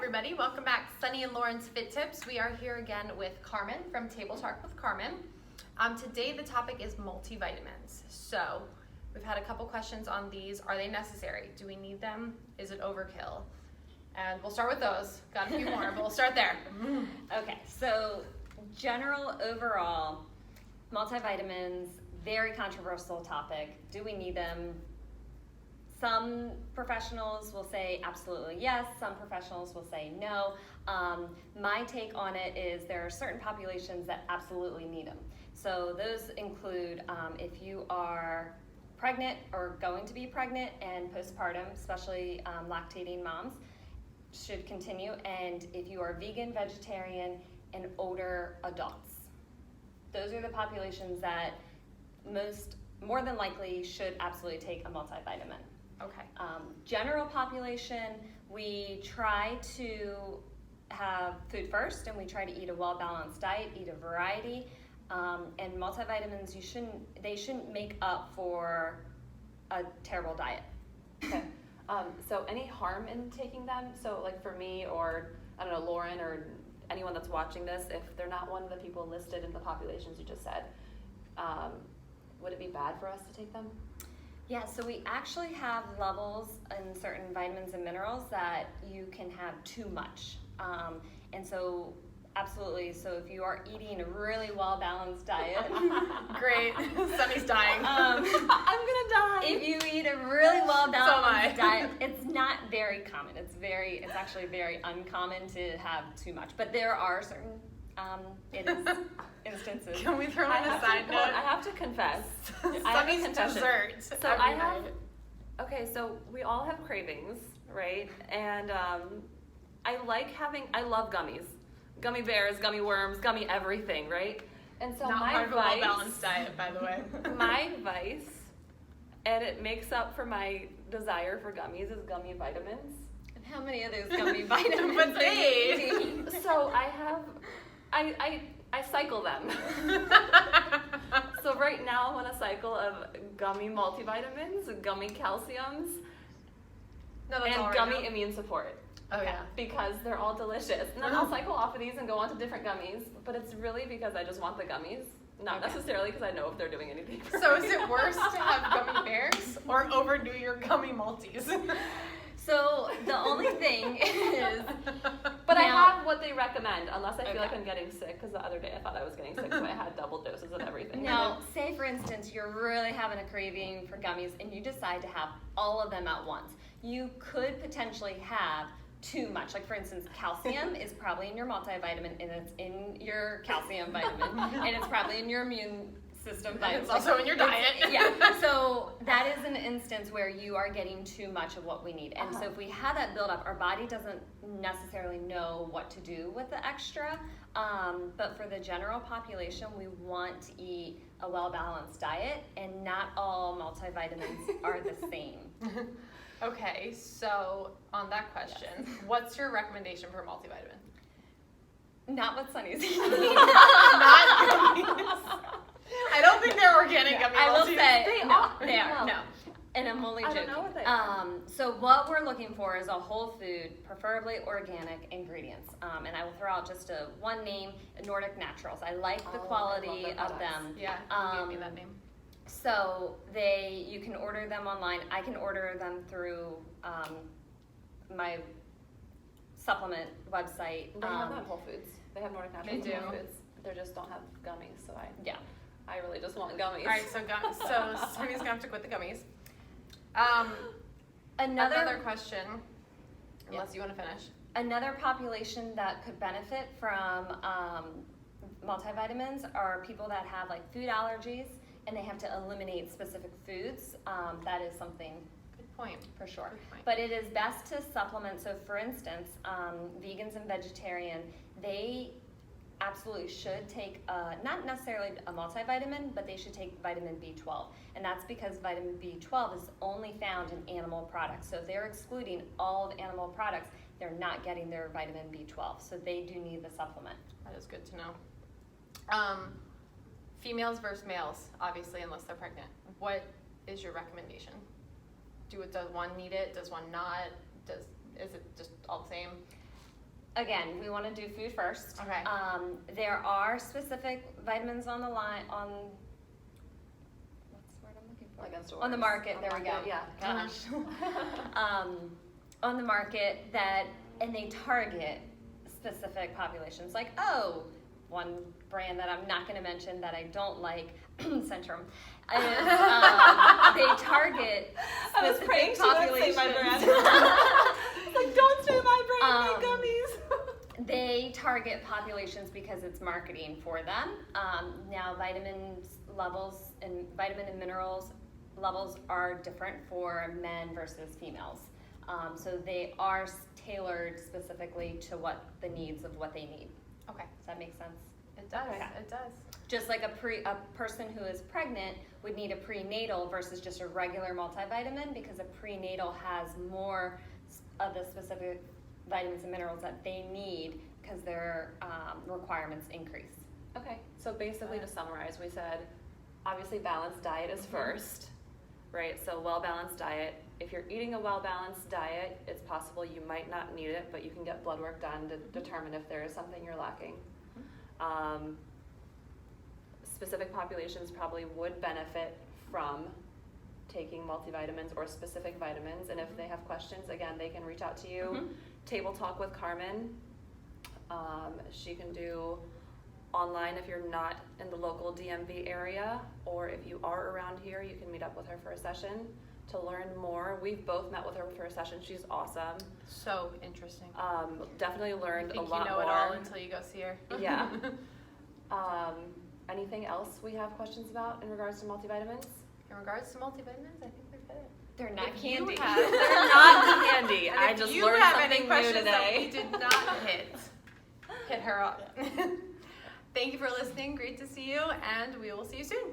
everybody. Welcome back. Sunny and Lauren's Fit Tips. We are here again with Carmen from Table Talk with Carmen. Today the topic is multivitamins. So we've had a couple questions on these. Are they necessary? Do we need them? Is it overkill? And we'll start with those. Got a few more, but we'll start there. Okay, so general overall, multivitamins, very controversial topic. Do we need them? Some professionals will say absolutely yes, some professionals will say no. My take on it is there are certain populations that absolutely need them. So those include if you are pregnant or going to be pregnant and postpartum, especially lactating moms, should continue. And if you are vegan, vegetarian, and older adults. Those are the populations that more than likely should absolutely take a multivitamin. Okay. General population, we try to have food first, and we try to eat a well-balanced diet, eat a variety, and multivitamins, they shouldn't make up for a terrible diet. Okay. So any harm in taking them? So like for me, or I don't know, Lauren, or anyone that's watching this, if they're not one of the people listed in the populations you just said, would it be bad for us to take them? Yeah, so we actually have levels in certain vitamins and minerals that you can have too much. And so, absolutely, so if you are eating a really well-balanced diet. Great. Sunny's dying. I'm gonna die. If you eat a really well-balanced diet, it's not very common. It's actually very uncommon to have too much. But there are certain instances. Can we throw in a side note? I have to confess. Sunny's dessert. So I have, okay, so we all have cravings, right? And I love gummies. Gummy bears, gummy worms, gummy everything, right? And so Not my part of a vice, well-balanced diet, by the way. my vice, and it makes up for my desire for gummies, is gummy vitamins. And how many of those gummy vitamins But are you eating? So I cycle them. So right now I'm on a cycle of gummy multivitamins, gummy calciums, No, that's all and right gummy now. immune support. Oh yeah. Because they're all delicious. And then I'll cycle off of these and go on to different gummies. But it's really because I just want the gummies, not necessarily because I know if they're doing anything for So me. is it worse to have gummy bears or overdo your gummy multis? So the only thing is, But I now- have what they recommend, unless I feel like Okay. I'm getting sick, because the other day I thought I was getting sick, so I had double doses of everything. now, say for instance, you're really having a craving for gummies and you decide to have all of them at once. You could potentially have too much. Like for instance, calcium is probably in your multivitamin, and it's in your calcium vitamin, and it's probably in your immune system vitamin. It's also in your diet. Yeah, so that is an instance where you are getting too much of what we need. And so if we have that buildup, our body doesn't necessarily know what to do with the extra. But for the general population, we want to eat a well-balanced diet, and not all multivitamins are the same. Okay, so on that question, what's your recommendation for multivitamin? Not what Sunny's eating. Not gummies. I don't think they're organic gummy I will multis. say, They no, are. they are, No. no. And I'm only I joking. don't know what they are. So what we're looking for is a whole food, preferably organic ingredients. And I will throw out just one name, Nordic Naturals. I like the quality I love their of products. them. Yeah, you gave me that name. So you can order them online. I can order them through my supplement website. They have that at Whole Foods. They have Nordic Naturals They at Whole do. Foods. They just don't have gummies, so Yeah. I really just want gummies. All right, so Sunny's gonna have to quit the gummies. Another question, unless you want to finish. Another population that could benefit from multivitamins are people that have like food allergies and they have to eliminate specific foods. That is something Good point. for sure. Good point. But it is best to supplement. So for instance, vegans and vegetarian, they absolutely should take, not necessarily a multivitamin, but they should take vitamin B12. And that's because vitamin B12 is only found in animal products. So if they're excluding all of animal products, they're not getting their vitamin B12. So they do need the supplement. That is good to know. Females versus males, obviously, unless they're pregnant. What is your recommendation? Does one need it? Does one not? Is it just all the same? again, we want to do food first. Okay. There are specific vitamins on the line, on, what's the word I'm looking for? Like in stores. On the market, On there the we go. market, yeah. Gosh. On the market and they target specific populations. Like, one brand that I'm not going to mention that I don't like, Centrum, is they target specific populations. Like, don't say my brand, my gummies. They target populations because it's marketing for them. Now, vitamins levels and vitamin and minerals levels are different for men versus females. So they are tailored specifically to what the needs of what they need. Okay. Does that make sense? It does. Okay. It does. Just like a person who is pregnant would need a prenatal versus just a regular multivitamin, because a prenatal has more of the specific vitamins and minerals that they need because their requirements increase. Okay, so basically to summarize, we said obviously balanced diet is first, right? So well-balanced diet. If you're eating a well-balanced diet, it's possible you might not need it, but you can get blood work done to determine if there is something you're lacking. Specific populations probably would benefit from taking multivitamins or specific vitamins, and if they have questions, again, they can reach out to you. Table Talk with Carmen. She can do online if you're not in the local DMV area, or if you are around here, you can meet up with her for a session to learn more. We've both met with her for a session. She's awesome. So interesting. Definitely learned a Think lot you know more. it all until you go see her. Yeah. Anything else we have questions about in regards to multivitamins? In regards to multivitamins, I think we've hit it. They're not If you candy. have- They're not candy. And I if just you learned have something any new questions that today. we did not hit her up. Thank you for listening. Great to see you, and we will see you soon.